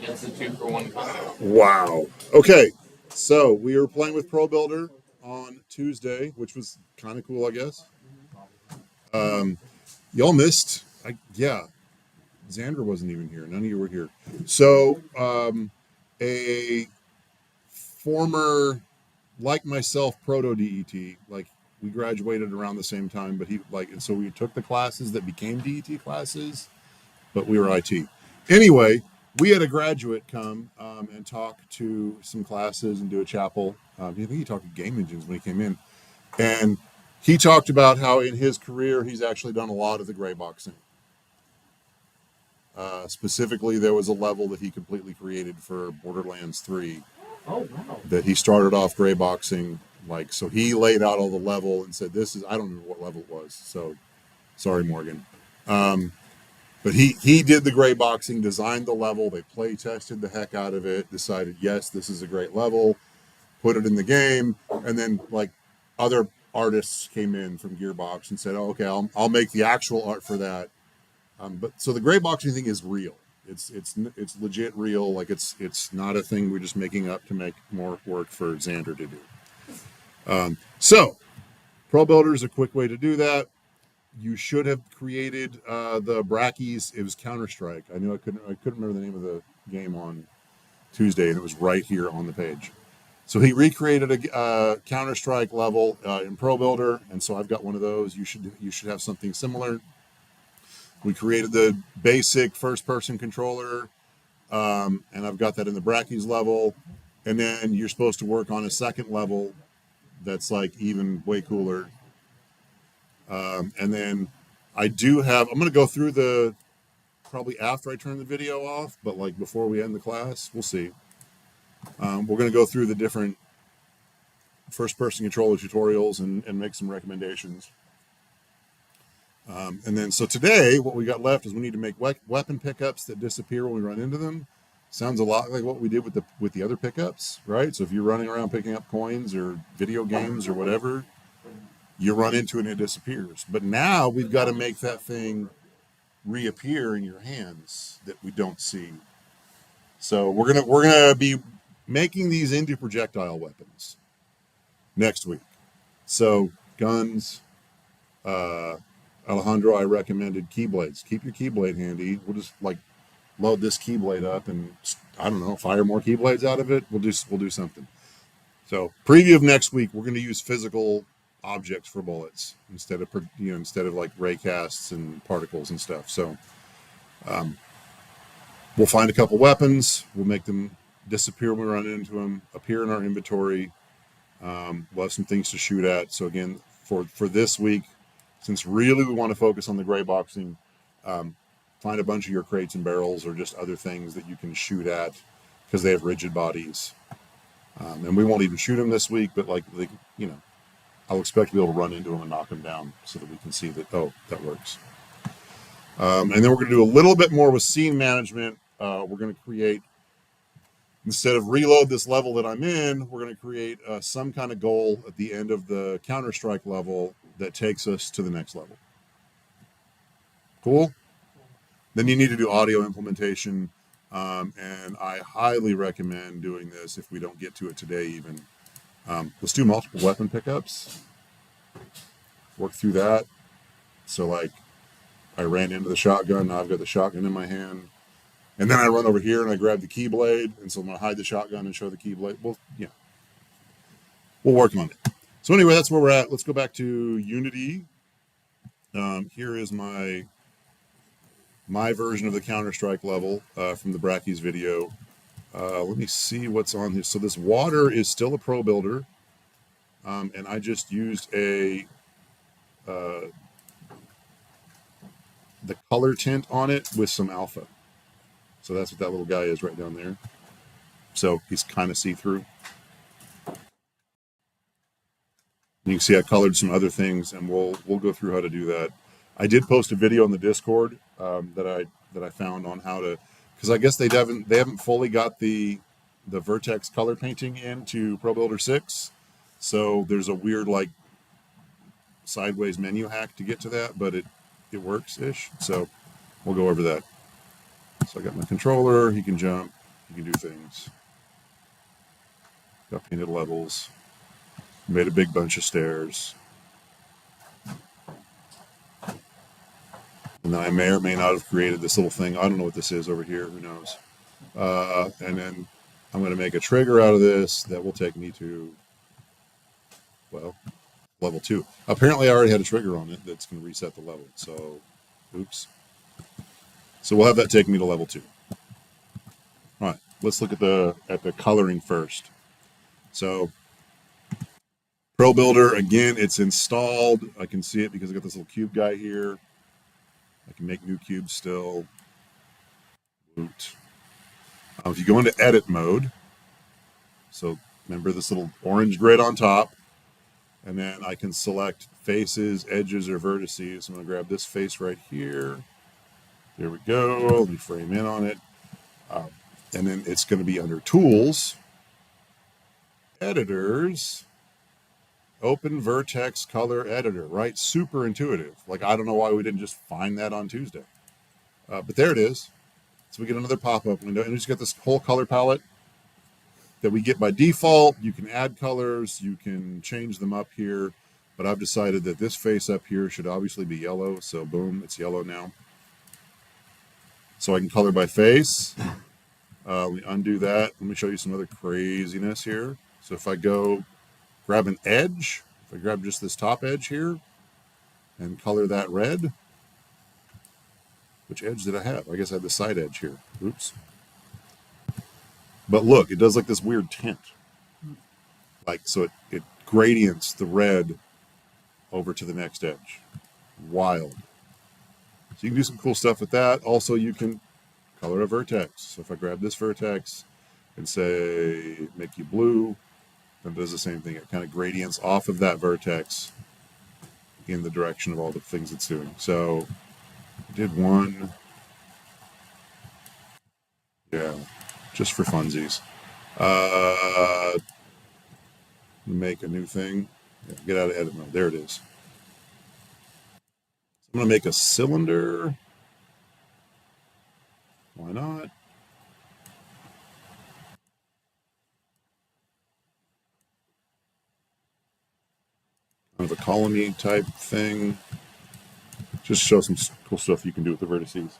It's a 2-for-1 combo. Wow. Okay, so we were playing with Pro Builder on Tuesday, which was kind of cool, I guess. Y'all missed. Yeah, Xander wasn't even here. None of you were here. So, a former, like myself, proto DET, like we graduated around the same time, but and so we took the classes that became DET classes, but we were IT. Anyway, we had a graduate come and talk to some classes and do a chapel. I think he talked to game engines when he came in. And he talked about how in his career, he's actually done a lot of the gray boxing. Specifically, there was a level that he completely created for Borderlands 3. Oh, wow. That he started off gray boxing. So he laid out all the level and said, I don't remember what level it was. So sorry, Morgan. But he did the gray boxing, designed the level. They play tested the heck out of it, decided, yes, this is a great level, put it in the game. And then other artists came in from Gearbox and said, oh, okay, I'll make the actual art for that. But so the gray boxing thing is real. It's legit real. It's not a thing we're just making up to make more work for Xander to do. So Pro Builder is a quick way to do that. You should have created the Brackies. It was Counter-Strike. I couldn't remember the name of the game on Tuesday, and it was right here on the page. So he recreated a Counter-Strike level in Pro Builder, and so I've got one of those. You should have something similar. We created the basic first-person controller, and I've got that in the Brackies level. And then you're supposed to work on a second level that's even way cooler. And then I'm going to go through probably after I turn the video off, but before we end the class, we'll see. We're going to go through the different first-person controller tutorials and make some recommendations. And then, so today, what we got left is we need to make weapon pickups that disappear when we run into them. Sounds a lot like what we did with the other pickups, right? So if you're running around picking up coins or video games or whatever, you run into it and it disappears. But now we've got to make that thing reappear in your hands that we don't see. So we're gonna be making these into projectile weapons next week. So guns. Alejandro, I recommended keyblades. Keep your keyblade handy. We'll just load this keyblade up and I don't know, fire more keyblades out of it. We'll do something. So preview of next week, we're going to use physical objects for bullets instead of ray casts and particles and stuff. So we'll find a couple weapons. We'll make them disappear when we run into them, appear in our inventory. We'll have some things to shoot at. So again, for this week, since really we want to focus on the gray boxing, find a bunch of your crates and barrels or just other things that you can shoot at because they have rigid bodies. And we won't even shoot them this week, but I'll expect to be able to run into them and knock them down so that we can see that, oh, that works. And then we're going to do a little bit more with scene management. We're going to create, instead of reload this level that I'm in, we're going to create some kind of goal at the end of the Counter-Strike level that takes us to the next level. Cool? Then you need to do audio implementation, and I highly recommend doing this if we don't get to it today even. Let's do multiple weapon pickups. Work through that. So I ran into the shotgun, now I've got the shotgun in my hand. And then I run over here and I grab the Keyblade, and so I'm going to hide the shotgun and show the Keyblade. Well, yeah. We'll work on it. So anyway, that's where we're at. Let's go back to Unity. Here is my version of the Counter-Strike level from the Brackies video. Let me see what's on here. So this water is still a Pro Builder, and I just used the color tint on it with some alpha. So that's what that little guy is right down there. So he's kind of see-through. You can see I colored some other things, and we'll go through how to do that. I did post a video on the Discord that I found on how to, because I guess they haven't fully got the vertex color painting into Pro Builder 6. So there's a weird sideways menu hack to get to that, but it works ish. So we'll go over that. So I got my controller. He can jump. You can do things. Got painted levels. Made a big bunch of stairs. And then I may or may not have created this little thing. I don't know what this is over here. Who knows? And then I'm going to make a trigger out of this that will take me to, well, level 2. Apparently I already had a trigger on it that's going to reset the level. So, oops. So we'll have that take me to level 2. All right, let's look at the coloring first. So Pro Builder, again, it's installed. I can see it because I got this little cube guy here. I can make new cubes still. Boot. If you go into edit mode, so remember this little orange grid on top, and then I can select faces, edges, or vertices. I'm going to grab this face right here. There we go. Let me frame in on it. And then it's going to be under Tools, Editors, Open Vertex Color Editor, right? Super intuitive. Like, I don't know why we didn't just find that on Tuesday. But there it is. So we get another pop-up window, and we just got this whole color palette that we get by default. You can add colors, you can change them up here, but I've decided that this face up here should obviously be yellow, so boom, it's yellow now. So I can color by face. Let me undo that. Let me show you some other craziness here. So if I go grab an edge, if I grab just this top edge here and color that red, which edge did I have? I guess I had the side edge here. Oops. But look, it does like this weird tint. Like, so it gradients the red over to the next edge. Wild. So you can do some cool stuff with that. Also, you can color a vertex. So if I grab this vertex and say, make you blue, then it does the same thing. It kind of gradients off of that vertex in the direction of all the things it's doing. So I did one. Yeah, just for funsies. Make a new thing. Yeah, get out of edit mode. There it is. I'm going to make a cylinder. Why not? Kind of a colony type thing. Just show some cool stuff you can do with the vertices.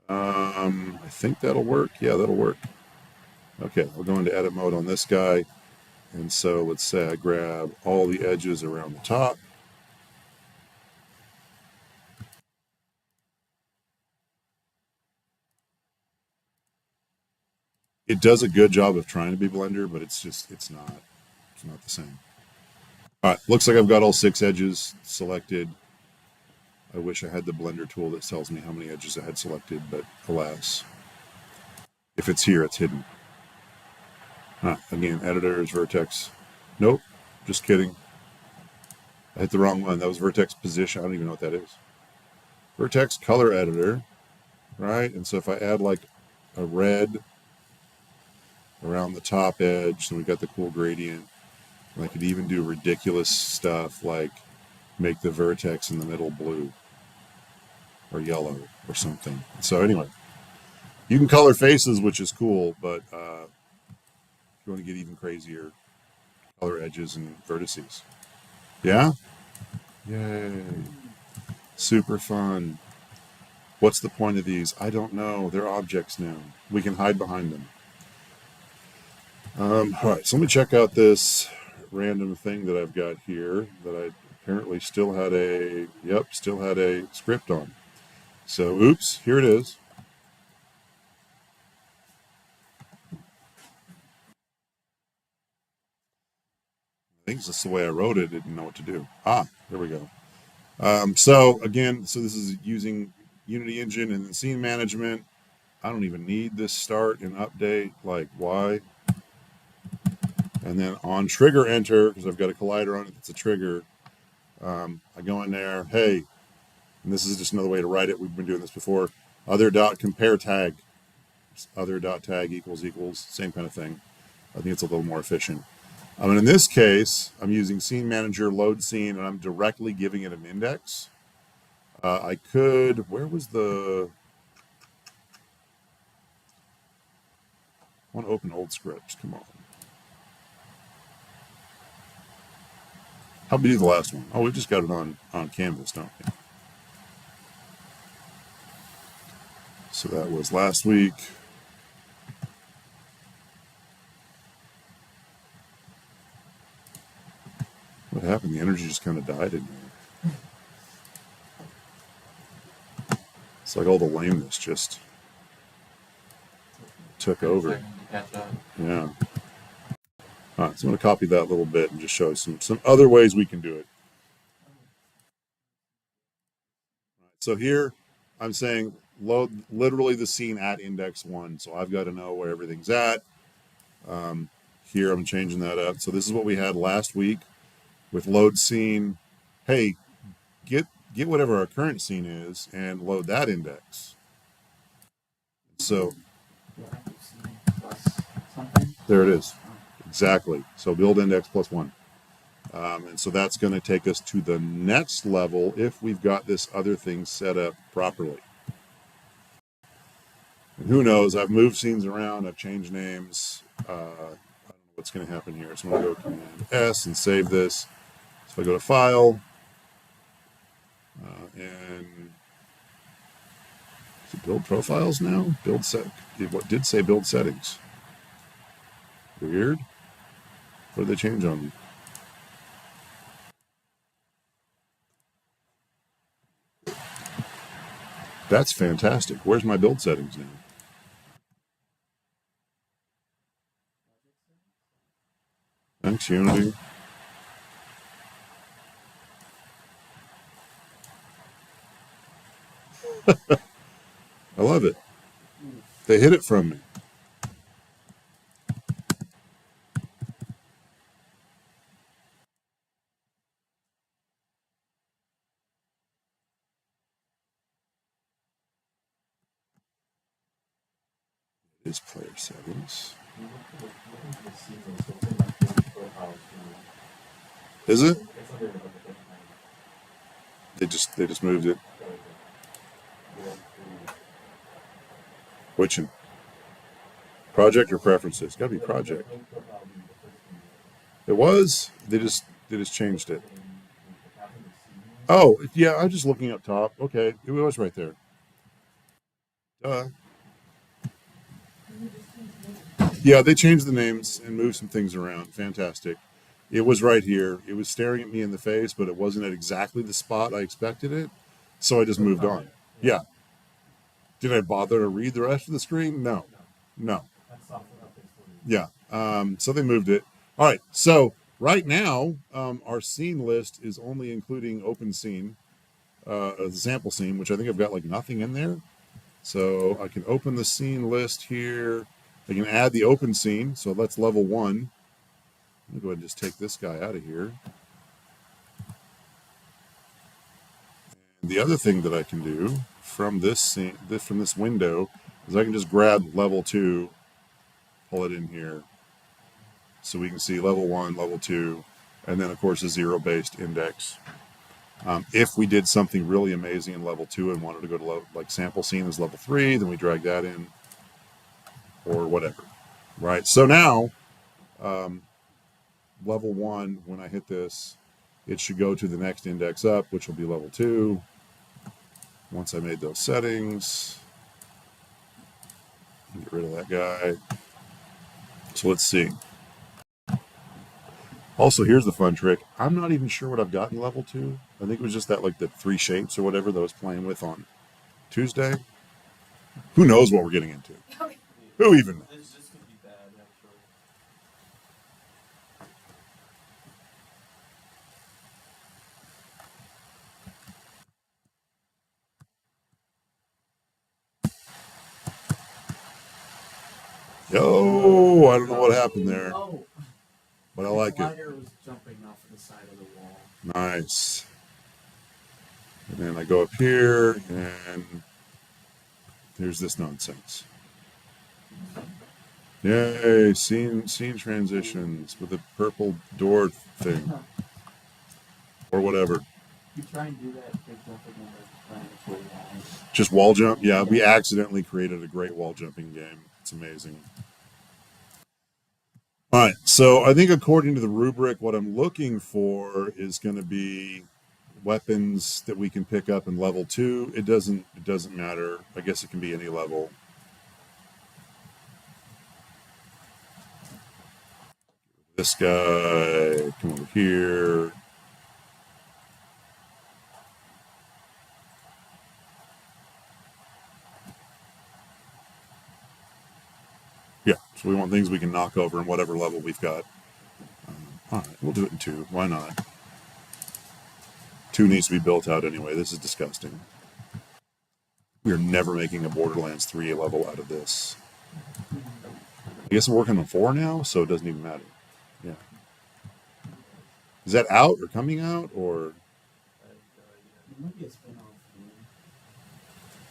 I think that'll work. Yeah, that'll work. Okay, I'll go into edit mode on this guy. And so let's say I grab all the edges around the top. It does a good job of trying to be Blender, but it's not the same. All right, looks like I've got all 6 edges selected. I wish I had the Blender tool that tells me how many edges I had selected, but alas. If it's here, it's hidden. Again, editors, vertex. Nope, just kidding. I hit the wrong one. That was vertex position. I don't even know what that is. Vertex color editor, right? And so if I add like a red around the top edge, then we've got the cool gradient. And I could even do ridiculous stuff like make the vertex in the middle blue or yellow or something. So anyway, you can color faces, which is cool, but if you want to get even crazier, color edges and vertices. Yeah? Yay. Super fun. What's the point of these? I don't know. They're objects now. We can hide behind them. All right, so let me check out this random thing that I've got here that I apparently still had a script on. So, oops, here it is. I think it's just the way I wrote it. I didn't know what to do. There we go. So this is using Unity Engine and then scene management. I don't even need this start and update. Like, why? And then on trigger enter, because I've got a collider on it that's a trigger, I go in there, hey, and this is just another way to write it. We've been doing this before. Other dot compare tag. Other dot tag equals, same kind of thing. I think it's a little more efficient. And in this case, I'm using Scene Manager load scene, and I'm directly giving it an index. I could, where was the, want to open old scripts. Come on. How did we do the last one? Oh, we've just got it on Canvas, don't we? So that was last week. What happened? The energy just kind of died in here. It's like all the lameness just took over. Yeah. All right, so I'm going to copy that a little bit and just show you some other ways we can do it. So here I'm saying load literally the scene at index 1. So I've got to know where everything's at. Here I'm changing that up. So this is what we had last week with load scene. Hey, get whatever our current scene is and load that index. So there it is. Exactly. So build index plus 1. And so that's going to take us to the next level if we've got this other thing set up properly. And who knows? I've moved scenes around. I've changed names. I don't know what's going to happen here. So I'm going to go Command S and save this. So I go to File. And is it build profiles now? Build set. What did say build settings? Weird. What did they change on me? That's fantastic. Where's my build settings now? Thanks, Unity. I love it. They hid it from me. It is player settings. Is it? They just moved it. Which one? Project or preferences? Got to be project. It was. They just changed it. Oh yeah, I'm just looking up top. Okay, it was right there. Yeah, they changed the names and moved some things around. Fantastic. It was right here. It was staring at me in the face, but it wasn't at exactly the spot I expected it. So I just moved on. Yeah. Did I bother to read the rest of the screen? No. No. Yeah. So they moved it. All right. So right now, our scene list is only including open scene, the sample scene, which I think I've got like nothing in there. So I can open the scene list here. I can add the open scene. So that's level 1. Let me go ahead and just take this guy out of here. And the other thing that I can do from this scene, from this window, is I can just grab level 2, pull it in here. So we can see level 1, level 2, and then of course a zero-based index. If we did something really amazing in level 2 and wanted to go to like sample scene is level 3, then we drag that in, or whatever, right? So now, level 1, when I hit this, it should go to the next index up, which will be level 2. Once I made those settings, get rid of that guy. So let's see. Also, here's the fun trick. I'm not even sure what I've got in level 2. I think it was just that, like the 3 shapes or whatever that I was playing with on Tuesday. Who knows what we're getting into? Who even knows? This could be bad, Yo, I don't know what happened there, Oh, but I like it. glider was jumping off the side of the wall. Nice. And then I go up here, and here's this nonsense. Yay, scene transitions with a purple door thing. Or whatever. You try and do that big jumping and just trying to pull walls. Just wall jump? Yeah, we accidentally created a great wall jumping game. It's amazing. All right, so I think according to the rubric, what I'm looking for is going to be weapons that we can pick up in level 2. It doesn't matter. I guess it can be any level. This guy, come over here. Yeah, so we want things we can knock over in whatever level we've got. All right, we'll do it in 2. Why not? 2 needs to be built out anyway. This is disgusting. We are never making a Borderlands 3 level out of this. I guess we're working on 4 now, so it doesn't even matter. Yeah. Is that out or coming out or? It might be a spin-off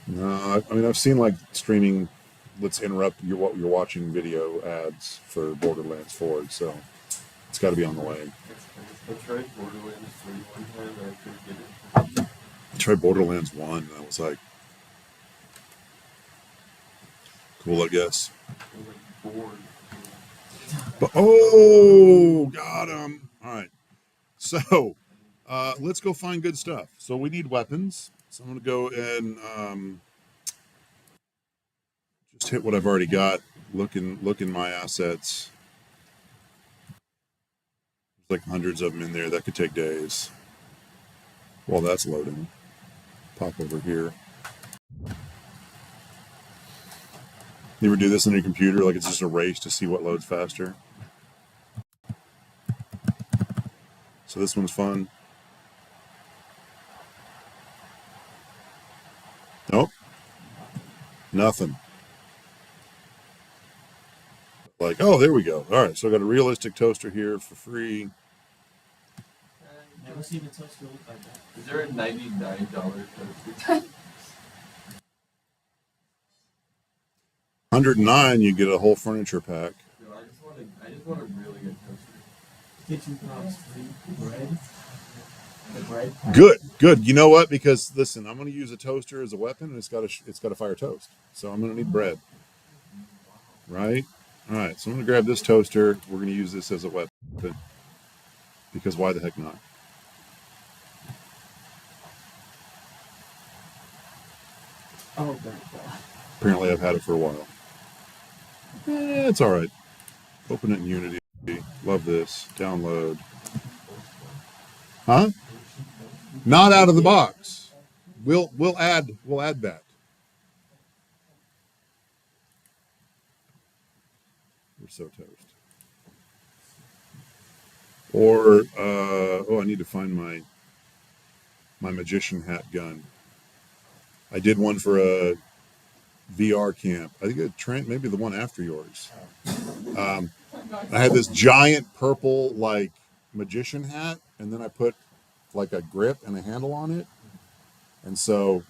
game. No, I mean I've seen like streaming. Let's interrupt what you're watching video ads for Borderlands 4, so it's got to be on the way. I tried Borderlands 3 one time and I couldn't get it. I tried Borderlands 1, and I was like, cool, I guess. I was like bored. But oh, got him! All right, so let's go find good stuff. So we need weapons. So I'm gonna go and just hit what I've already got. Look in my assets. There's like hundreds of them in there. That could take days. While that's loading, pop over here. You ever do this on your computer? Like it's just a race to see what loads faster. So this one's fun. Nope, nothing. Like, oh, there we go. All right, so I got a realistic toaster here for free. Never seen a toaster look like that. Is there a $99 toaster? 109, you get a whole furniture pack. No, I just want a really good toaster. Kitchen props, free bread. The bread. Good. You know what? Because listen, I'm going to use a toaster as a weapon, and it's got to fire toast. So I'm going to need bread. Right? All right. So I'm going to grab this toaster. We're going to use this as a weapon. Because why the heck not? Oh, God. Apparently, I've had it for a while. It's all right. Open it in Unity. Love this. Download. Huh? Not out of the box. We'll add that. We're so toast. Or I need to find my magician hat gun. I did one for a VR camp. I think Trent, maybe the one after yours. I had this giant purple like magician hat, and then I put like a grip and a handle on it, and so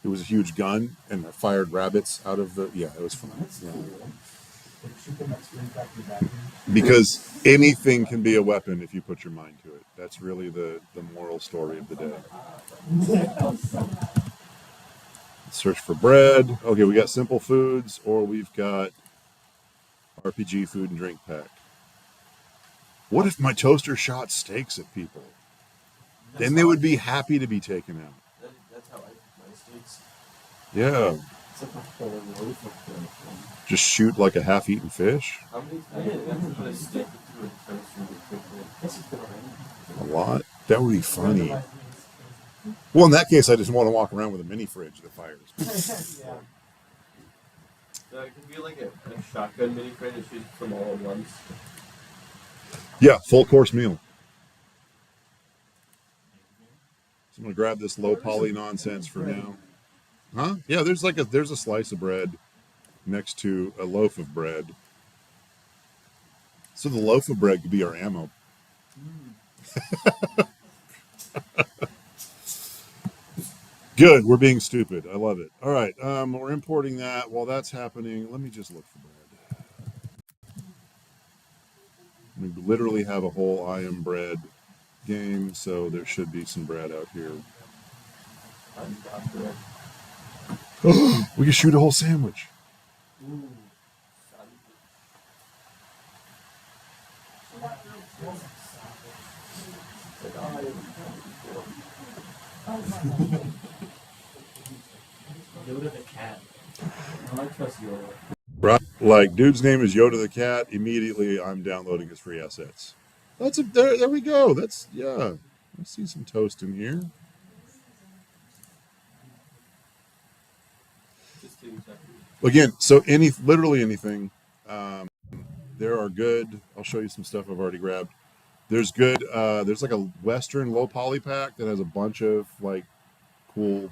it was a huge gun, and I fired rabbits out of the. Yeah, it was fun. Yeah. Because anything can be a weapon if you put your mind to it. That's really the moral story of the day. Search for bread. Okay, we got simple foods, or we've got RPG food and drink pack. What if my toaster shot steaks at people? Then they would be happy to be taken out. That's how I eat my steaks. Yeah. Just shoot like a half-eaten fish. How many times have you put a steak through a toaster to cook it? A lot. That would be funny. Well, in that case, I just want to walk around with a mini fridge that fires. Yeah. So it could be like a shotgun mini fridge that shoots from all at once. Yeah, full course meal. So I'm gonna grab this low poly nonsense for now. Huh? Yeah, there's a slice of bread next to a loaf of bread. So the loaf of bread could be our ammo. Good, we're being stupid. I love it. All right, we're importing that. While that's happening, let me just look for bread. We literally have a whole I am bread game, so there should be some bread out here. We can shoot a whole sandwich. Like, oh, I didn't Yoda the cat. I trust Yoda. Right? Like, dude's name is Yoda the cat. Immediately, I'm downloading his free assets. That's a there. There we go. That's yeah. I see some toast in here. Just 2 seconds. Again, so literally anything. There are good. I'll show you some stuff I've already grabbed. There's good. There's like a Western low poly pack that has a bunch of like cool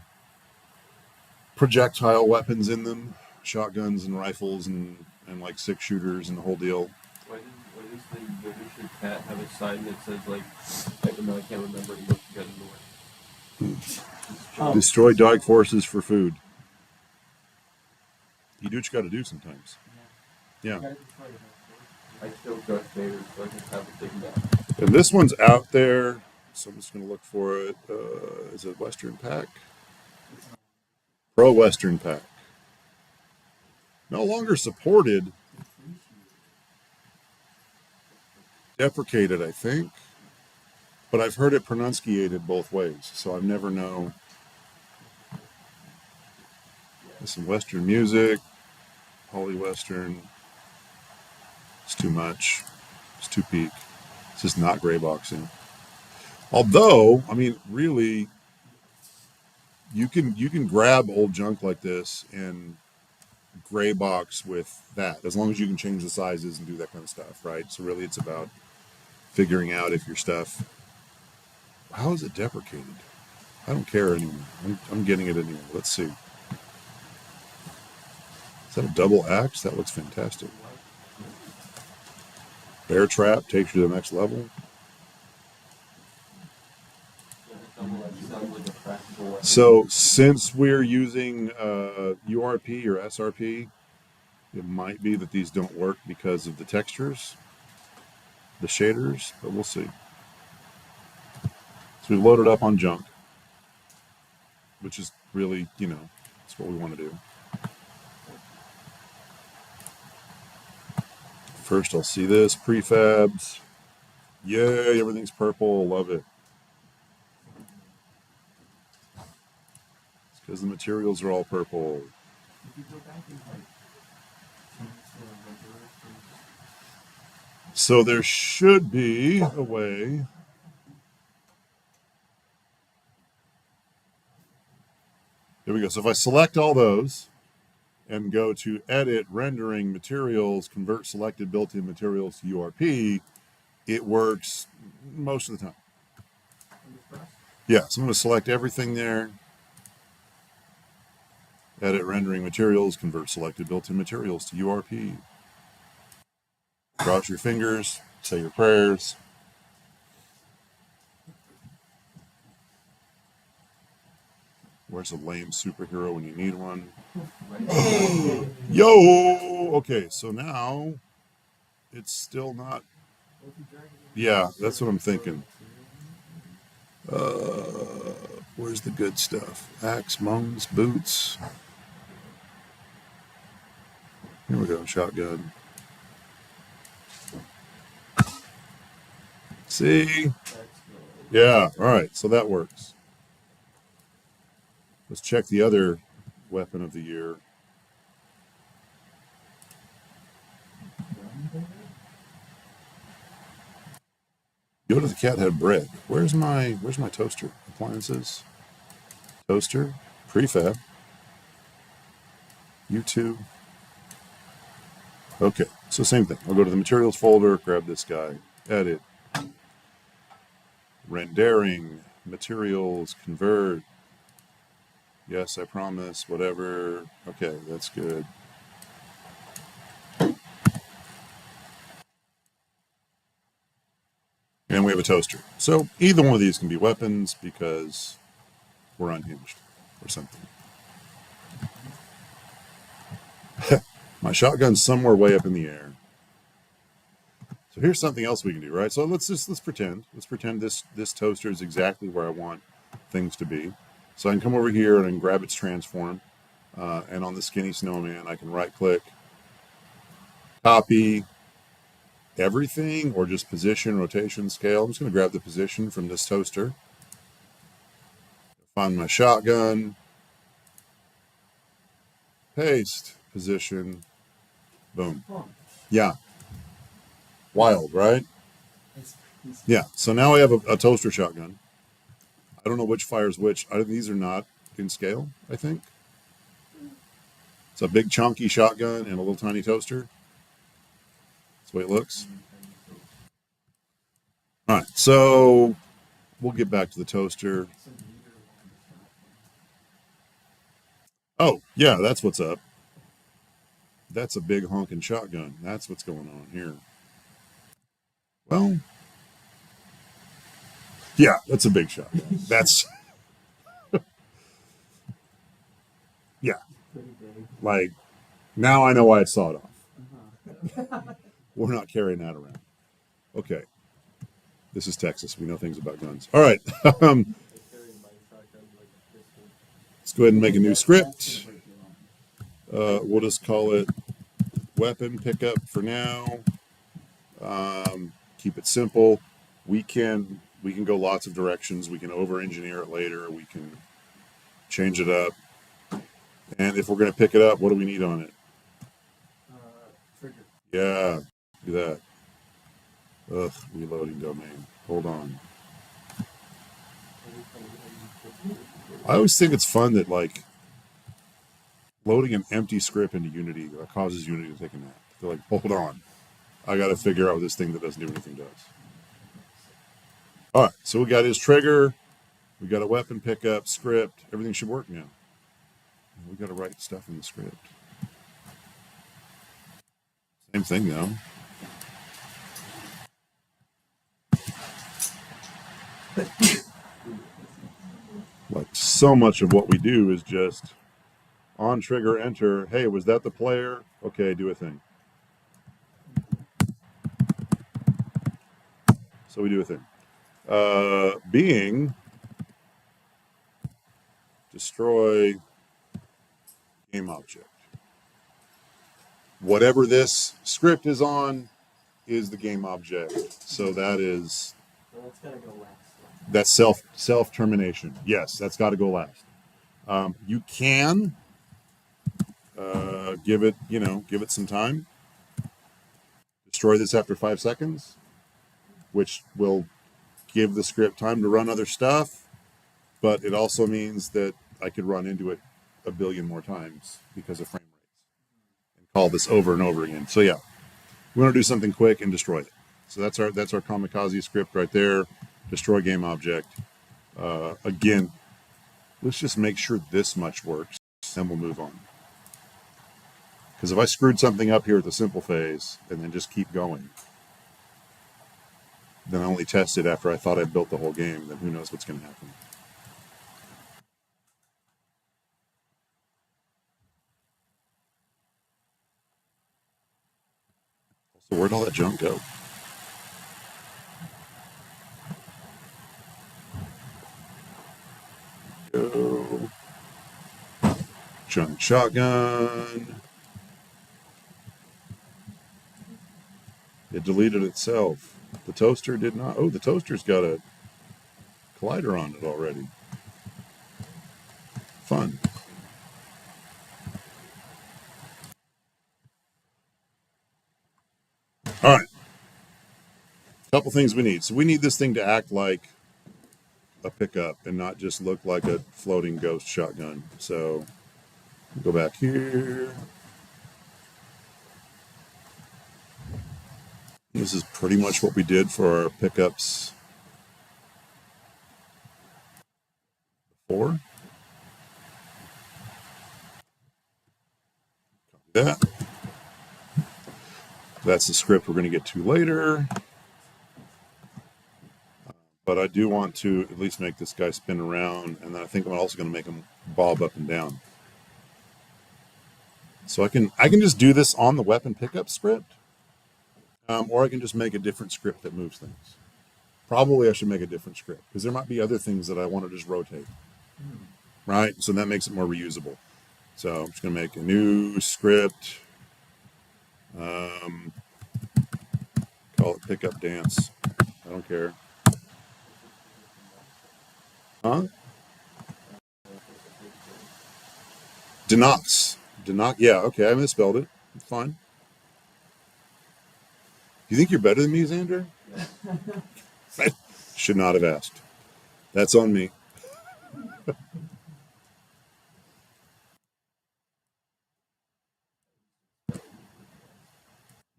projectile weapons in them, shotguns and rifles and like 6-shooters and the whole deal. Why does the Yoda cat have a sign that says like, even though I can't remember, it looks good north. Destroy dog forces for food. You do what you got to do sometimes. Yeah. I killed Darth Vader, so I just have a big map. And this one's out there, so I'm just going to look for it. Is it Western Pack? Pro Western Pack. No longer supported. Deprecated, I think. But I've heard it pronunciated both ways, so I never know. There's some Western music, Holy Western. It's too much. It's too peak. It's just not gray boxing. Although, I mean, really, you can grab old junk like this and gray box with that, as long as you can change the sizes and do that kind of stuff, right? So really, it's about figuring out if your stuff. How is it deprecated? I don't care anymore. I'm getting it anyway. Let's see. Is that a double axe? That looks fantastic. Bear trap takes you to the next level. So since we're using URP or SRP, it might be that these don't work because of the textures, the shaders, but we'll see. So we've loaded up on junk, which is really, that's what we want to do. First, I'll see this, prefabs. Yay, everything's purple, love it. It's because the materials are all purple. So there should be a way. There we go. So if I select all those and go to edit, rendering, materials, convert selected built-in materials to URP, it works most of the time. Yeah, so I'm going to select everything there. Edit, rendering, materials, convert selected built-in materials to URP. Cross your fingers, say your prayers. Where's a lame superhero when you need one? Yo! Okay, so now it's still not. Yeah, that's what I'm thinking. Where's the good stuff? Axe, moans, boots. Here we go, shotgun. See? Yeah, all right, so that works. Let's check the other weapon of the year. Go to the cat had bread. Where's my toaster? Appliances. Toaster. Prefab. U2. Okay, so same thing. I'll go to the materials folder, grab this guy, edit, rendering, materials, convert. Yes, I promise, whatever. Okay, that's good. And we have a toaster. So either one of these can be weapons because we're unhinged or something. My shotgun's somewhere way up in the air. So here's something else we can do, right? So let's pretend. Let's pretend this toaster is exactly where I want things to be. So I can come over here and I can grab its transform. And on the skinny snowman, I can right click, copy, everything or just position, rotation, scale. I'm just going to grab the position from this toaster. Find my shotgun. Paste. Position. Boom. Yeah. Wild, right? Yeah. So now I have a toaster shotgun. I don't know which fires which. These are not in scale, I think. It's a big chunky shotgun and a little tiny toaster. That's the way it looks. All right. So we'll get back to the toaster. Oh, yeah, that's what's up. That's a big honking shotgun. That's what's going on here. Well, yeah, that's a big shotgun. That's, yeah. Like, now I know why it's sawed off. We're not carrying that around. Okay. This is Texas. We know things about guns. All right. Let's go ahead and make a new script. We'll just call it weapon pickup for now. Keep it simple. We can go lots of directions. We can over-engineer it later. We can change it up. And if we're going to pick it up, what do we need on it? Trigger. Yeah, do that. Ugh, reloading domain. Hold on. I always think it's fun that, like, loading an empty script into Unity causes Unity to take a nap. They're like, hold on. I got to figure out what this thing that doesn't do anything does. All right, so we got his trigger. We got a weapon pickup, script. Everything should work now. We got to write stuff in the script. Same thing, though. Like, so much of what we do is just on trigger, enter. Hey, was that the player? Okay, do a thing. So we do a thing. Being destroy game object. Whatever this script is on is the game object. So that is That's gotta go last. that's self termination. Yes, that's got to go last. You can give it some time. Destroy this after 5 seconds, which will give the script time to run other stuff. But it also means that I could run into it a billion more times because of frame rates and call this over and over again. So yeah, we want to do something quick and destroy it. So that's our kamikaze script right there. Destroy game object. Again, let's just make sure this much works, then we'll move on. Because if I screwed something up here at the simple phase and then just keep going, then I only test it after I thought I built the whole game, then who knows what's going to happen. So where'd all that junk go? Go. Junk shotgun. It deleted itself. The toaster did not. Oh, the toaster's got a collider on it already. Fun. All right. Couple things we need. So we need this thing to act like a pickup and not just look like a floating ghost shotgun. So go back here. This is pretty much what we did for our pickups before. Copy that. That's the script we're going to get to later. But I do want to at least make this guy spin around, and then I think I'm also going to make him bob up and down. So I can just do this on the weapon pickup script, or I can just make a different script that moves things. Probably I should make a different script because there might be other things that I want to just rotate, right? So that makes it more reusable. So I'm just going to make a new script. pickup dance. I don't care. Huh? Denox. Denox. Yeah, okay, I misspelled it. It's fine. You think you're better than me, Xander? I should not have asked. That's on me.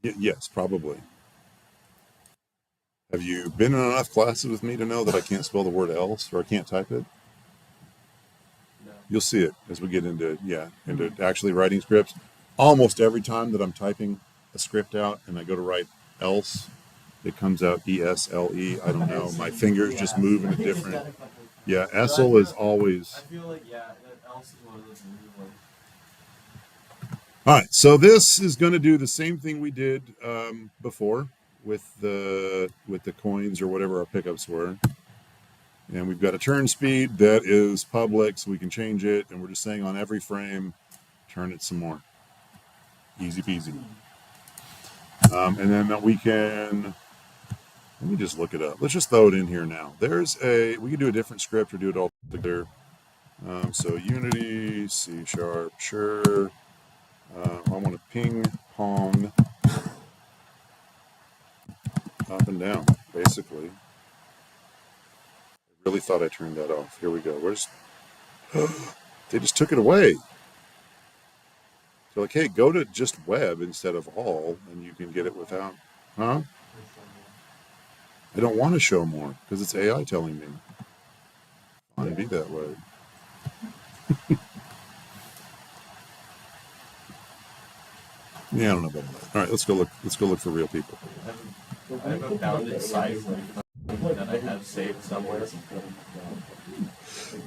Yes, probably. Have you been in enough classes with me to know that I can't spell the word else or I can't type it? No. You'll see it as we get into into actually writing scripts. Almost every time that I'm typing a script out and I go to write else, it comes out ESLE. I don't know. My fingers just move in a different. Yeah, Essel is always. I feel like else is one of those weird ones. All right, so this is going to do the same thing we did before with the coins or whatever our pickups were. And we've got a turn speed that is public, so we can change it. And we're just saying on every frame, turn it some more. Easy peasy. And then we can, let me just look it up. Let's just throw it in here now. We can do a different script or do it all together. So Unity, C#, sure. I want to ping pong up and down, basically. I really thought I turned that off. Here we go. They just took it away. They're like, hey, go to just web instead of all, and you can get it without. Huh? I don't want to show more because it's AI telling me. Fine, be that way. Yeah, I don't know about that. All right, let's go look. Let's go look for real people. I have a bounded site that I have saved somewhere.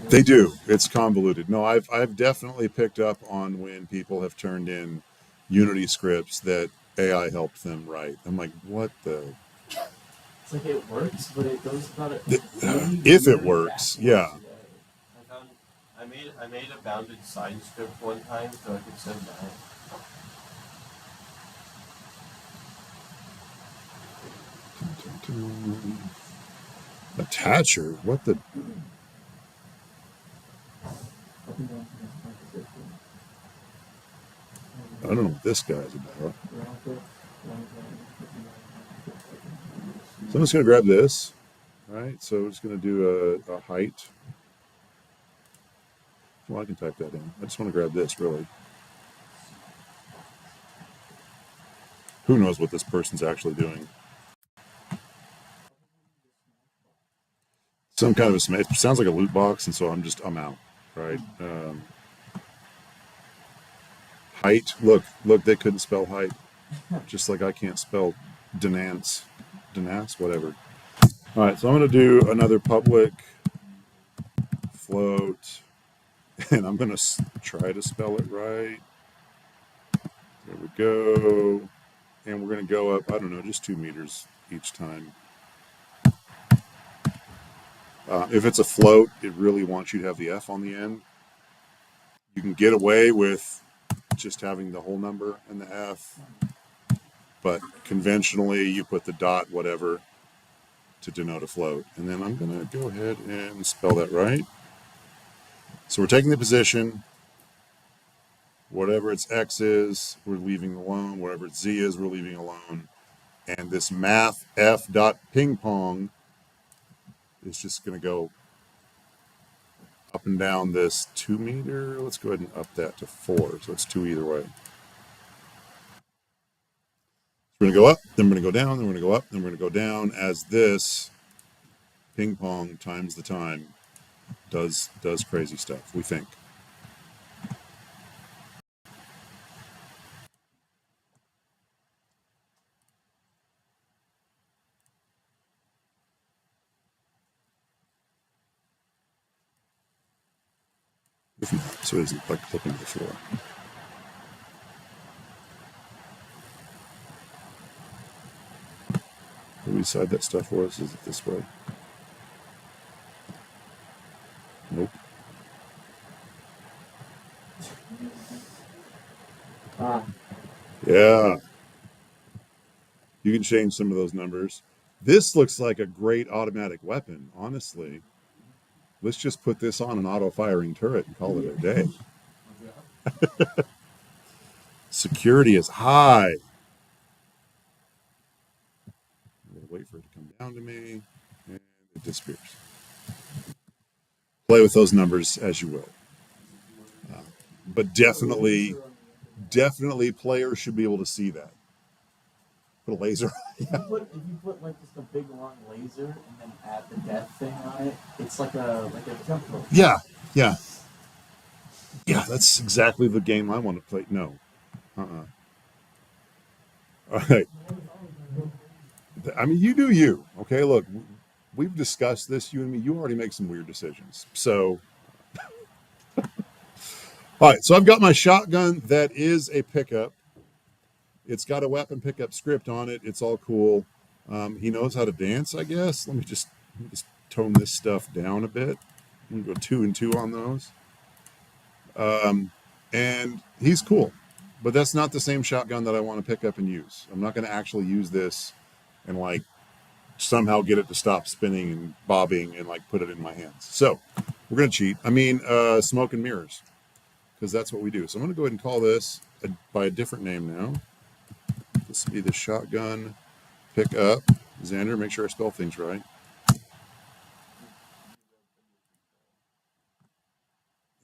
They do. It's convoluted. No, I've definitely picked up on when people have turned in Unity scripts that AI helped them write. I'm like, what the? It's like it works, but it goes about it. If it works, yeah. I made a bounded side script one time so I could send that. Attacher? What the? I don't know what this guy's about. So I'm just going to grab this. All right, so we're just going to do a height. Well, I can type that in. I just want to grab this, really. Who knows what this person's actually doing? Some kind of a it sounds like a loot box, and so I'm out. Right. Height. Look, they couldn't spell height. Just like I can't spell Denance, whatever. All right, so I'm going to do another public float, and I'm going to try to spell it right. There we go. And we're going to go up, I don't know, just 2 meters each time. If it's a float, it really wants you to have the F on the end. You can get away with just having the whole number and the F, but conventionally you put the dot whatever to denote a float. And then I'm going to go ahead and spell that right. So we're taking the position. Whatever its X is, we're leaving alone. Whatever its Z is, we're leaving alone. And this math F dot ping pong is just going to go up and down this 2 meter. Let's go ahead and up that to 4. So it's 2 either way. We're going to go up, then we're going to go down, then we're going to go up, then we're going to go down as this ping pong times the time does crazy stuff, we think. If not, so it isn't like clipping to the floor. Will we decide that stuff for us? Is it this way? Nope. Yeah. You can change some of those numbers. This looks like a great automatic weapon, honestly. Let's just put this on an auto-firing turret and call it a day. Security is high. I'm gonna wait for it to come down to me, and it disappears. Play with those numbers as you will. But definitely players should be able to see that. Put a laser. If you put like just a big long laser and then add the DET thing on it, it's like a jump rope. Yeah. That's exactly the game I want to play. No. All right. I mean, you do you. Okay, look, we've discussed this, you and me. You already make some weird decisions. So, all right, so I've got my shotgun that is a pickup. It's got a weapon pickup script on it. It's all cool. He knows how to dance, I guess. Let me just tone this stuff down a bit. I'm going to go 2 and 2 on those. And he's cool. But that's not the same shotgun that I want to pick up and use. I'm not going to actually use this and like somehow get it to stop spinning and bobbing and like put it in my hands. So we're going to cheat. I mean, smoke and mirrors, because that's what we do. So I'm going to go ahead and call this by a different name now. This will be the shotgun pickup. Xander, make sure I spell things right.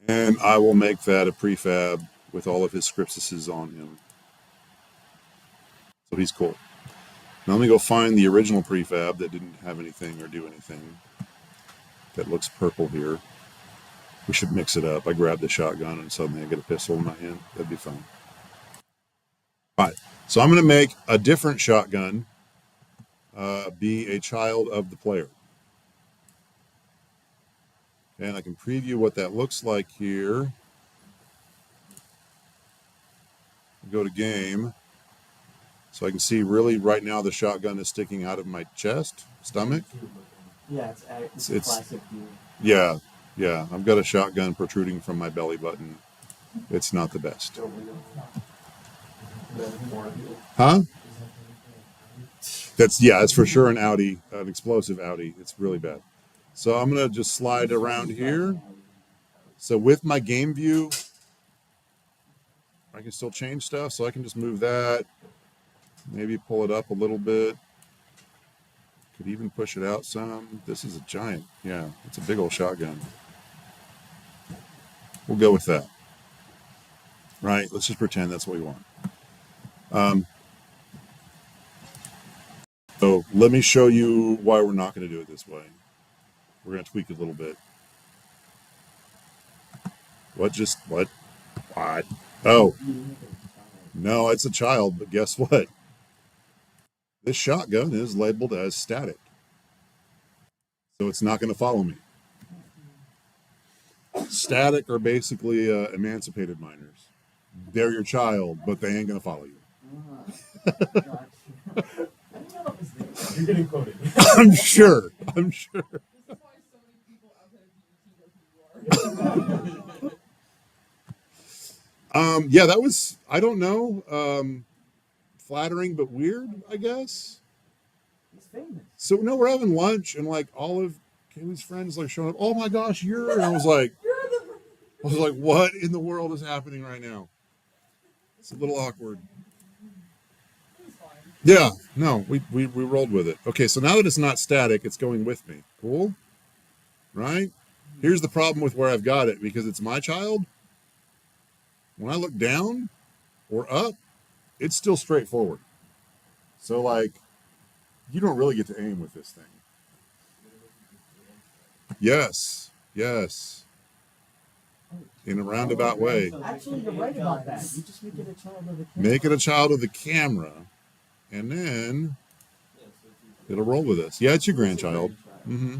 And I will make that a prefab with all of his scriptuses on him. So he's cool. Now let me go find the original prefab that didn't have anything or do anything. That looks purple here. We should mix it up. I grabbed the shotgun and suddenly I get a pistol in my hand. That'd be fun. All right. So I'm going to make a different shotgun be a child of the player. And I can preview what that looks like here. Go to game. So I can see really right now the shotgun is sticking out of my chest, stomach. Yeah, it's a classic view. Yeah. I've got a shotgun protruding from my belly button. It's not the best. Huh? It's for sure an Audi, an explosive Audi. It's really bad. So I'm going to just slide around here. So with my game view, I can still change stuff. So I can just move that, maybe pull it up a little bit. Could even push it out some. This is a giant. Yeah, it's a big old shotgun. We'll go with that. Right? Let's just pretend that's what we want. So let me show you why we're not going to do it this way. We're going to tweak it a little bit. What? Oh, no, it's a child, but guess what? This shotgun is labeled as static. So it's not going to follow me. Static are basically emancipated minors. They're your child, but they ain't going to follow you. You're getting quoted. I'm sure. Yeah, that was, I don't know, flattering but weird, I guess. He's famous. So no, we're having lunch and like all of Kaylee's friends like showing up. Oh my gosh, and I was like, what in the world is happening right now? It's a little awkward. Yeah, no, we rolled with it. Okay, so now that it's not static, it's going with me. Cool, right? Here's the problem with where I've got it, because it's my child. When I look down or up, it's still straightforward. So like, you don't really get to aim with this thing. Yes. In a roundabout way. Actually, you're right about that. You just make it a child of the camera. Make it a child of the camera, and then it'll roll with us. Yeah, it's your grandchild. Mm-hmm.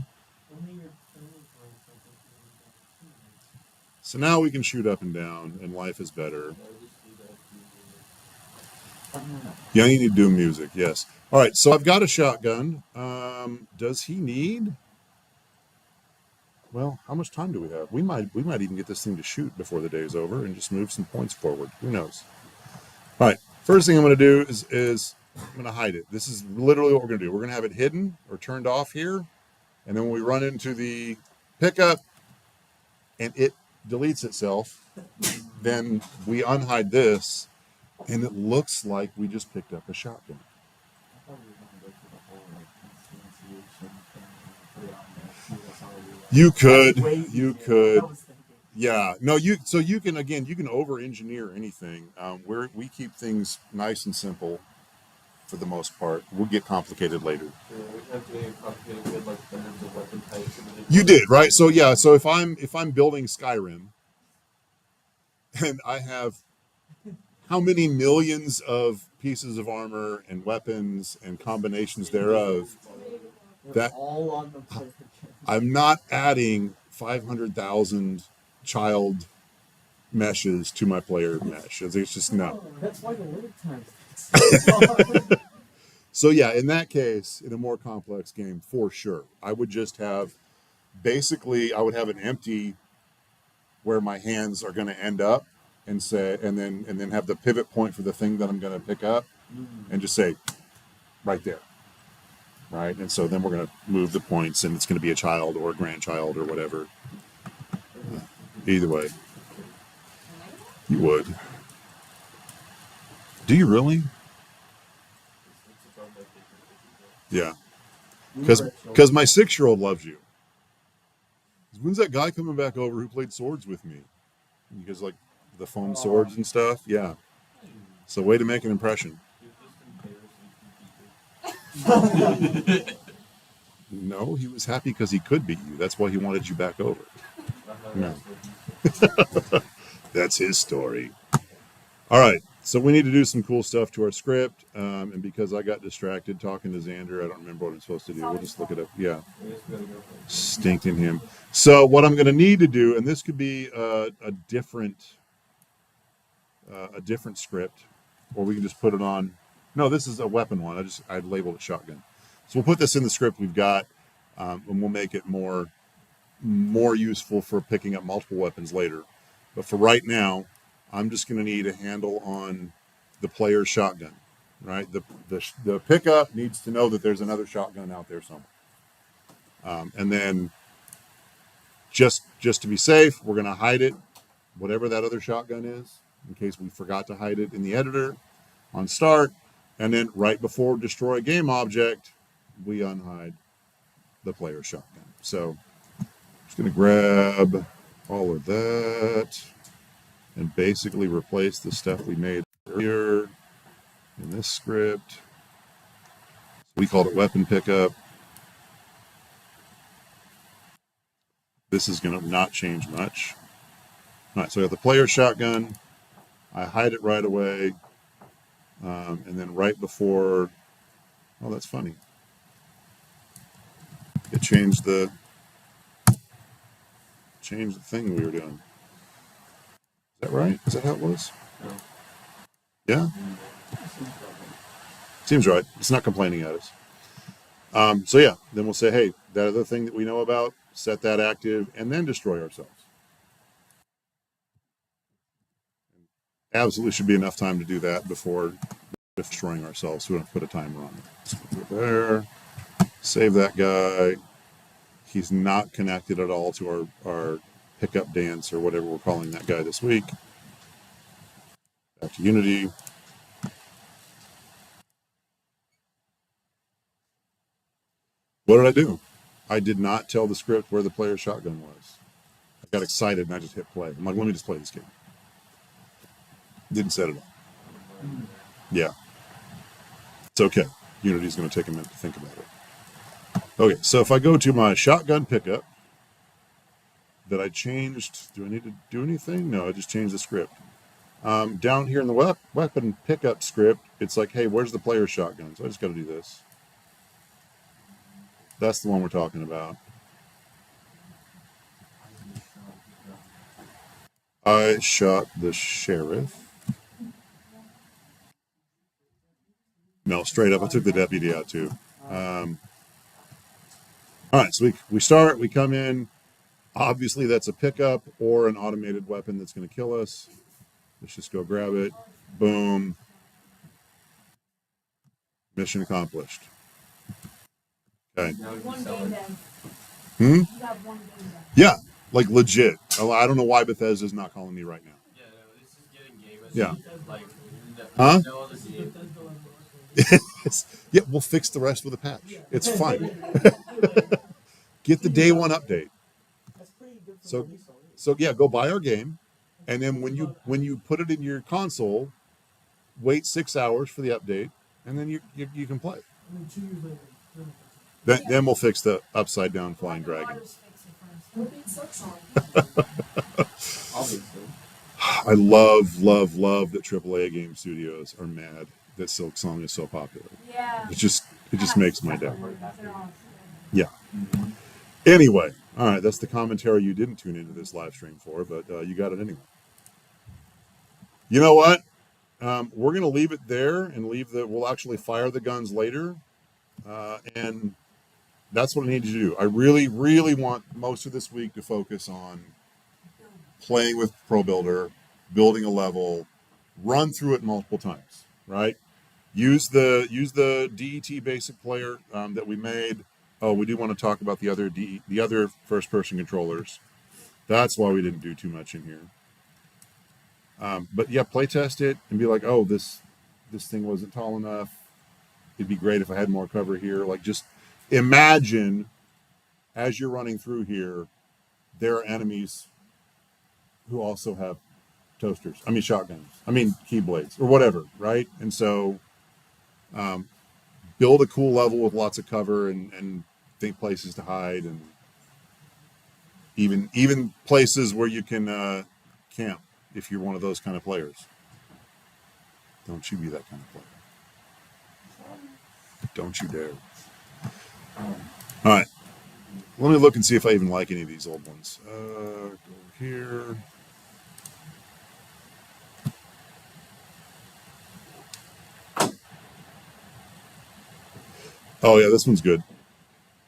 So now we can shoot up and down, and life is better. Yeah, you need to do music, yes. All right, so I've got a shotgun. Does he need... Well, how much time do we have? We might even get this thing to shoot before the day's over and just move some points forward. Who knows? All right, first thing I'm going to do is I'm going to hide it. This is literally what we're going to do. We're going to have it hidden or turned off here. And then when we run into the pickup and it deletes itself, then we unhide this and it looks like we just picked up a shotgun. I thought we were gonna go through the whole like instantiation thing and put it on there. See, that's how we do it. You could, That's way you easier than could. I was thinking. Yeah, no, so you can, again, you can over engineer anything. We keep things nice and simple for the most part. We'll get complicated later. Yeah, we have to make complicated with like hundreds of weapon types. You did, right? So yeah, so if I'm building Skyrim and I have how many millions of pieces of armor and weapons and combinations thereof, They're that all on the player. I'm not adding 500,000 child meshes to my player mesh. It's just no. That's why the load times. So yeah, in that case, in a more complex game, for sure, I would just have basically I would have an empty where my hands are going to end up and say and then have the pivot point for the thing that I'm going to pick up and just say right there. Right? And so then we're going to move the points and it's going to be a child or a grandchild or whatever. Either way. You would. Do you really? Yeah. Because my 6-year-old loves you. When's that guy coming back over who played swords with me? Because like the foam swords and stuff. Yeah. So way to make an impression. No, he was happy because he could beat you. That's why he wanted you back over. No. That's his story. All right. So we need to do some cool stuff to our script. And because I got distracted talking to Xander, I don't remember what I'm supposed to do. We'll just look it up. Yeah. Stinking him. So what I'm going to need to do, and this could be a different script, or we can just put it on. No, this is a weapon one. I labeled it shotgun. So we'll put this in the script we've got, and we'll make it more useful for picking up multiple weapons later. But for right now, I'm just going to need a handle on the player's shotgun, right? The pickup needs to know that there's another shotgun out there somewhere. And then just to be safe, we're going to hide it, whatever that other shotgun is, in case we forgot to hide it in the editor on start. And then right before destroy game object, we unhide the player's shotgun. So I'm just going to grab all of that and basically replace the stuff we made earlier in this script. We called it weapon pickup. This is going to not change much. All right, so I got the player shotgun. I hide it right away. And then right before, oh, that's funny. It changed the thing we were doing. Is that right? Is that how it was? No. Yeah? Seems right. It's not complaining at us. So yeah, then we'll say, hey, that other thing that we know about, set that active, and then destroy ourselves. Absolutely should be enough time to do that before destroying ourselves. So we don't put a timer on it. So put it there. Save that guy. He's not connected at all to our pickup dance or whatever we're calling that guy this week. Back to Unity. What did I do? I did not tell the script where the player's shotgun was. I got excited and I just hit play. I'm like, let me just play this game. Didn't set it up. Yeah. It's okay. Unity's going to take a minute to think about it. Okay, so if I go to my shotgun pickup that I changed, do I need to do anything? No, I just changed the script. Down here in the weapon pickup script, it's like, hey, where's the player's shotgun? So I just got to do this. That's the one we're talking about. I shot the sheriff. No, straight up, I took the deputy out too. All right, so we start, we come in. Obviously, that's a pickup or an automated weapon that's going to kill us. Let's just go grab it. Boom. Mission accomplished. Okay. Now we can One sell game it. then. Hmm? You got one game then. Yeah, like legit. I don't know why Bethesda's not calling me right now. Yeah, no, this is getting game. Yeah. Like, Huh? no other game. Yeah, we'll fix the rest with a patch. It's fine. Get the day one update. That's pretty good for So- release already. So yeah, go buy our game, and then when you put it in your console, wait 6 hours for the update, and then you can play. And then 2 years later, Then we'll fix the upside down flying dragon. Waters fix it first. It'll be sucks on. Obviously. I love that AAA game studios are mad that Silk Song is so popular. Yeah. It just makes my day. They're all- Yeah. Anyway, all right, that's the commentary you didn't tune into this live stream for, but you got it anyway. You know what? We're going to leave it there and we'll actually fire the guns later. And that's what I need to do. I really, really want most of this week to focus on playing with Pro Builder, building a level, run through it multiple times, right? Use the DET basic player that we made. Oh, we do want to talk about the other first person controllers. That's why we didn't do too much in here. But yeah, play test it and be like, oh, this thing wasn't tall enough. It'd be great if I had more cover here. Like, just imagine as you're running through here, there are enemies who also have shotguns, keyblades or whatever, right? And so build a cool level with lots of cover and think places to hide, and even places where you can camp if you're one of those kind of players. Don't you be that kind of player. Don't you dare. All right. Let me look and see if I even like any of these old ones. Go over here. Oh, yeah, this one's good.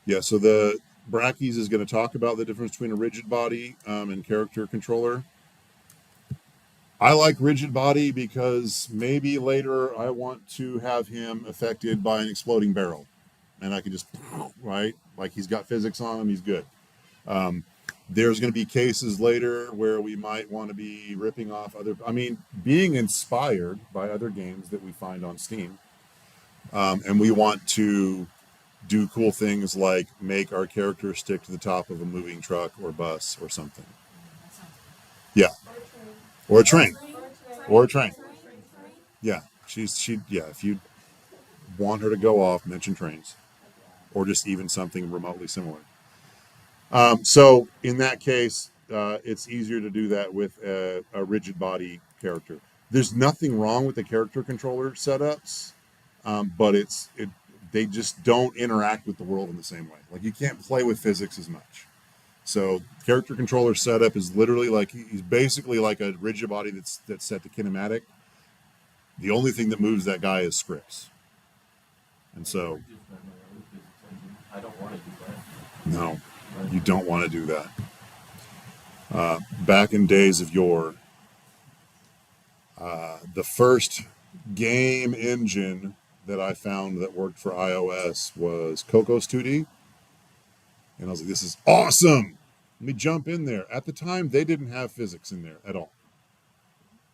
Yeah, so the Brackeys is going to talk about the difference between a rigid body and character controller. I like rigid body because maybe later I want to have him affected by an exploding barrel. And I can just, right? Like, he's got physics on him, he's good. There's going to be cases later where we might want to be ripping off being inspired by other games that we find on Steam. And we want to do cool things like make our character stick to the top of a moving truck or bus or something. Yeah. Or a train. Or a train. Yeah. If you want her to go off, mention trains. Or just even something remotely similar. So in that case, it's easier to do that with a rigid body character. There's nothing wrong with the character controller setups, but they just don't interact with the world in the same way. Like, you can't play with physics as much. So character controller setup is literally like, he's basically like a rigid body that's set to kinematic. The only thing that moves that guy is scripts. And so, I don't want to do that. no, you don't want to do that. Back in days of yore, the first game engine that I found that worked for iOS was Cocos 2D. And I was like, this is awesome. Let me jump in there. At the time, they didn't have physics in there at all.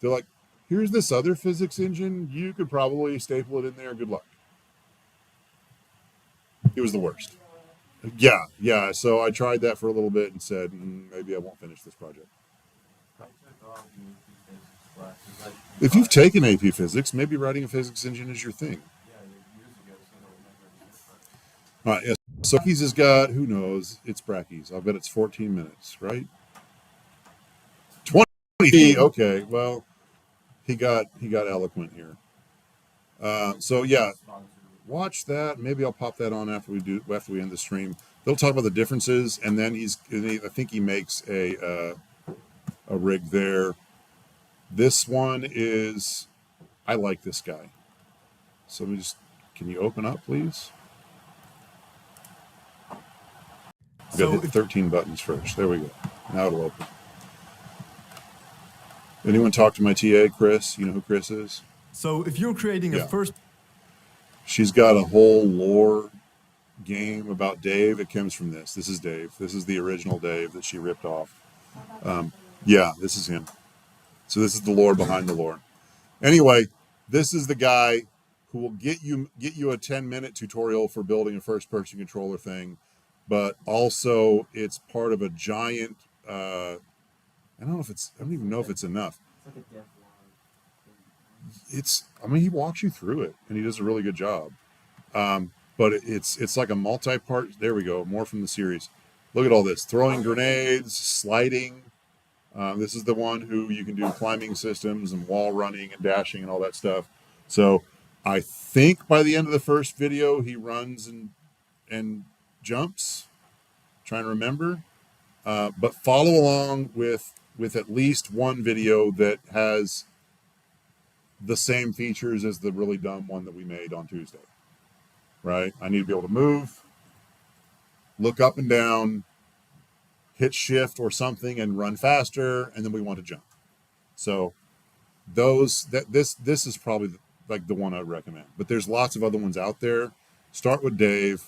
They're like, here's this other physics engine. You could probably staple it in there. Good luck. It was the worst. Yeah. So I tried that for a little bit and said, maybe I won't finish this project. I took all the physics classes. Like, If you've taken AP Physics, maybe writing a physics engine is your thing. yeah, years ago, so I don't remember. All right, yes. So Brackeys has got, who knows? It's Brackeys. I'll bet it's 14 minutes, right? 20. Okay, well, he got eloquent here. So yeah, watch that. Maybe I'll pop that on after we end the stream. They'll talk about the differences, and then I think he makes a rig there. This one is, I like this guy. So let me can you open up, please? I've got to hit 13 buttons first. There we go. Now it'll open. Anyone talk to my TA, Chris? You know who Chris is? So if you're creating a Yeah. first she's got a whole lore game about Dave. It comes from this. This is Dave. This is the original Dave that she ripped off. Yeah, this is him. So this is the lore behind the lore. Anyway, this is the guy who will get you a 10-minute tutorial for building a first-person controller thing, but also it's part of a giant. I don't even know if it's enough. It's like a dev log. I mean, he walks you through it, and he does a really good job. But it's like a multi-part. There we go. More from the series. Look at all this: throwing grenades, sliding. This is the one who you can do climbing systems and wall running and dashing and all that stuff. So I think by the end of the first video, he runs and jumps. Trying to remember, but follow along with at least one video that has the same features as the really dumb one that we made on Tuesday. Right? I need to be able to move, look up and down, hit shift or something and run faster, and then we want to jump. So this is probably like the one I'd recommend. But there's lots of other ones out there. Start with Dave.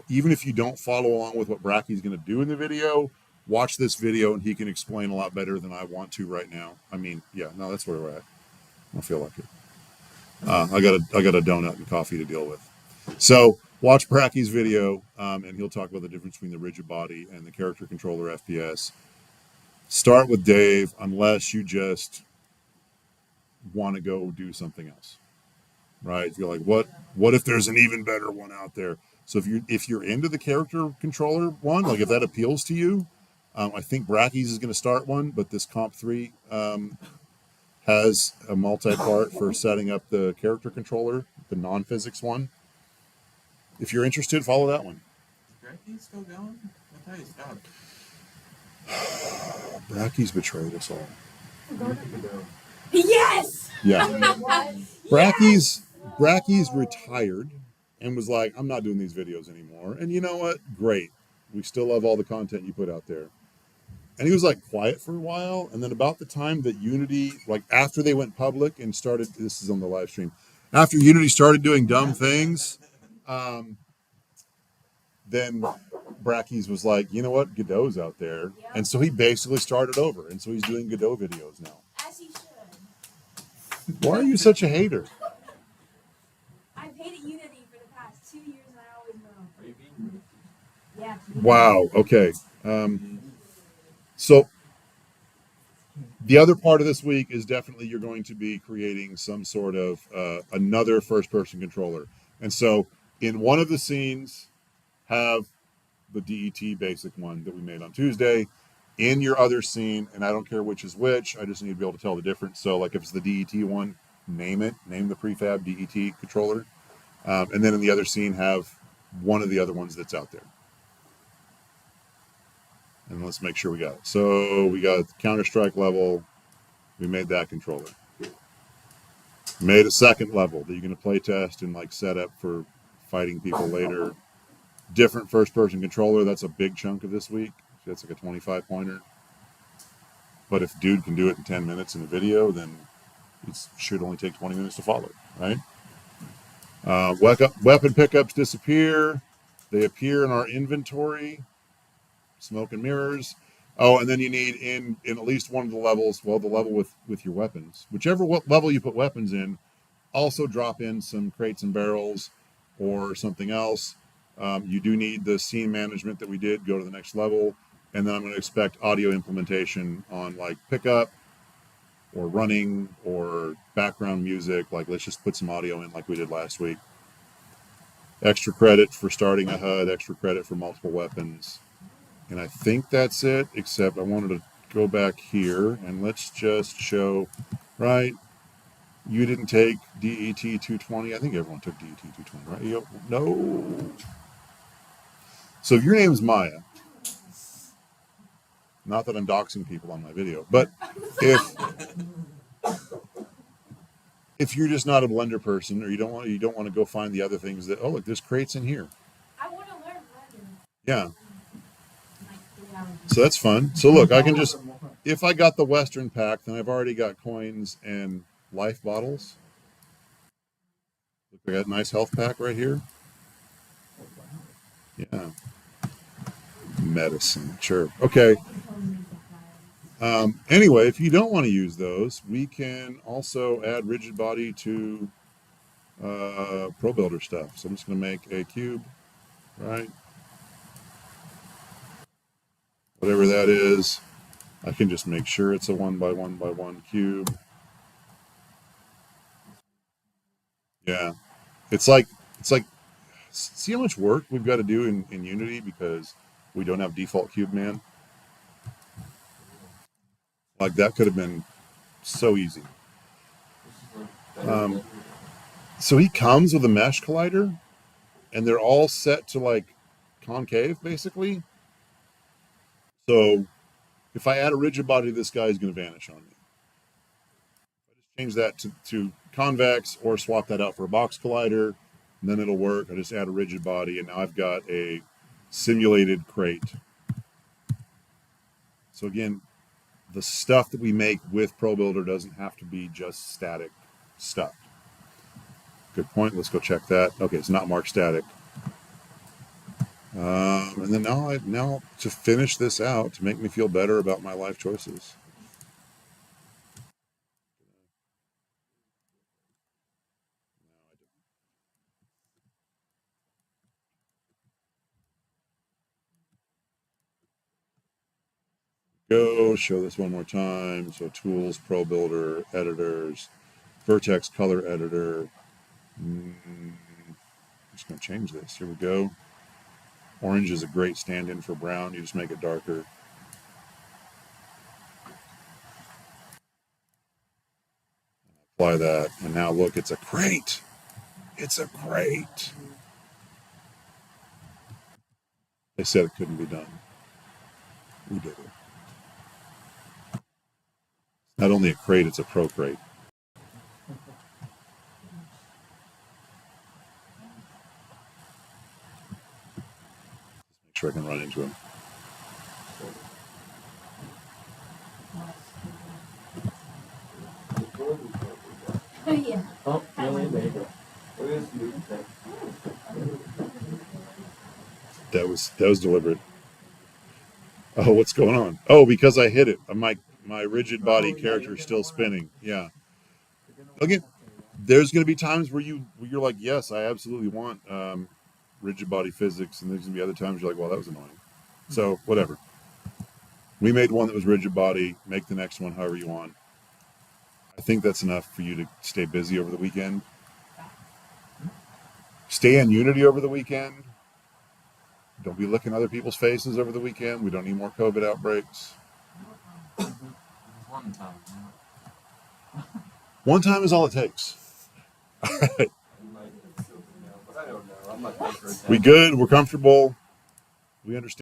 Even if you don't follow along with what Bracky's going to do in the video, watch this video and he can explain a lot better than I want to right now. I mean, yeah, no, that's where we're at. I don't feel like it. I got a donut and coffee to deal with. So watch Bracky's video, and he'll talk about the difference between the rigid body and the character controller FPS. Start with Dave, unless you just want to go do something else, right? You're like, what if there's an even better one out there? So if you're into the character controller one, like if that appeals to you, I think Bracky's is going to start one, but this Comp 3 has a multi-part for setting up the character controller, the non-physics one. If you're interested, follow that one. Is Bracky still going? I thought he stopped. Bracky's betrayed us all. Yes! Yeah. What? Bracky's retired and was like, I'm not doing these videos anymore. And you know what? Great. We still love all the content you put out there. And he was like quiet for a while. And then about the time that Unity, like after they went public and started, this is on the live stream, after Unity started doing dumb things, then Bracky's was like, you know what? Godot's out there. Yep. And so he basically started over. And so he's doing Godot videos now. As he should. Why are you such a hater? I've hated Unity for the past 2 years and I always know. Are you being Yeah. Wow. Okay. So the other part of this week is definitely you're going to be creating some sort of another first-person controller. And so in one of the scenes, have the DET basic one that we made on Tuesday. In your other scene, and I don't care which is which, I just need to be able to tell the difference. So like if it's the DET one, name the prefab DET controller. And then in the other scene, have one of the other ones that's out there. And let's make sure we got it. So we got Counter-Strike level. We made that controller. Made a second level that you're going to play test and like set up for fighting people later. Different first-person controller. That's a big chunk of this week. That's like a 25-pointer. But if dude can do it in 10 minutes in a video, then it should only take 20 minutes to follow, right? Weapon pickups disappear. They appear in our inventory. Smoke and mirrors. Oh, and then you need in at least one of the levels, well, the level with your weapons. Whichever level you put weapons in, also drop in some crates and barrels or something else. You do need the scene management that we did go to the next level. And then I'm going to expect audio implementation on like pickup or running or background music. Like let's just put some audio in like we did last week. Extra credit for starting a HUD, extra credit for multiple weapons. And I think that's it, except I wanted to go back here and let's just show, right? You didn't take DET 220. I think everyone took DET 220, right? No. So if your name is Maya, not that I'm doxing people on my video, but if you're just not a Blender person or you don't want to go find the other things that, oh look, there's crates in here. I want to learn Blender. Yeah. Like 3 hours. So that's fun. So look, I can just, if I got the Western pack, then I've already got coins and life bottles. Look, I got a nice health pack right here. Yeah. Medicine. Sure. Okay. Anyway, if you don't want to use those, we can also add rigid body to Pro Builder stuff. So I'm just going to make a cube, right? Whatever that is. I can just make sure it's a 1 by 1 by 1 cube. Yeah. It's like, see how much work we've got to do in Unity because we don't have default cube man. Like that could have been so easy. So he comes with a mesh collider and they're all set to like concave basically. So if I add a rigid body, this guy is going to vanish on me. I just change that to convex or swap that out for a box collider, and then it'll work. I just add a rigid body, and now I've got a simulated crate. So again, the stuff that we make with Pro Builder doesn't have to be just static stuff. Good point. Let's go check that. Okay, it's not marked static. And then now to finish this out, to make me feel better about my life choices. Go show this one more time. So tools, Pro Builder, editors, Vertex color editor. I'm just going to change this. Here we go. Orange is a great stand-in for brown. You just make it darker. Apply that. And now look, it's a crate. It's a crate. They said it couldn't be done. We did it. Not only a crate, it's a pro crate. Make sure I can run into him. Oh, yeah. Oh, really? There you go. That was deliberate. Oh, what's going on? Oh, because I hit it. My rigid body character is still spinning. Yeah. Again, there's going to be times where you're like, yes, I absolutely want rigid body physics, and there's going to be other times you're like, well, that was annoying. So whatever. We made one that was rigid body. Make the next one however you want. I think that's enough for you to stay busy over the weekend. Stay in Unity over the weekend. Don't be licking other people's faces over the weekend. We don't need more COVID outbreaks. One time. One time is all it takes. All right. We good? We're comfortable. We understand.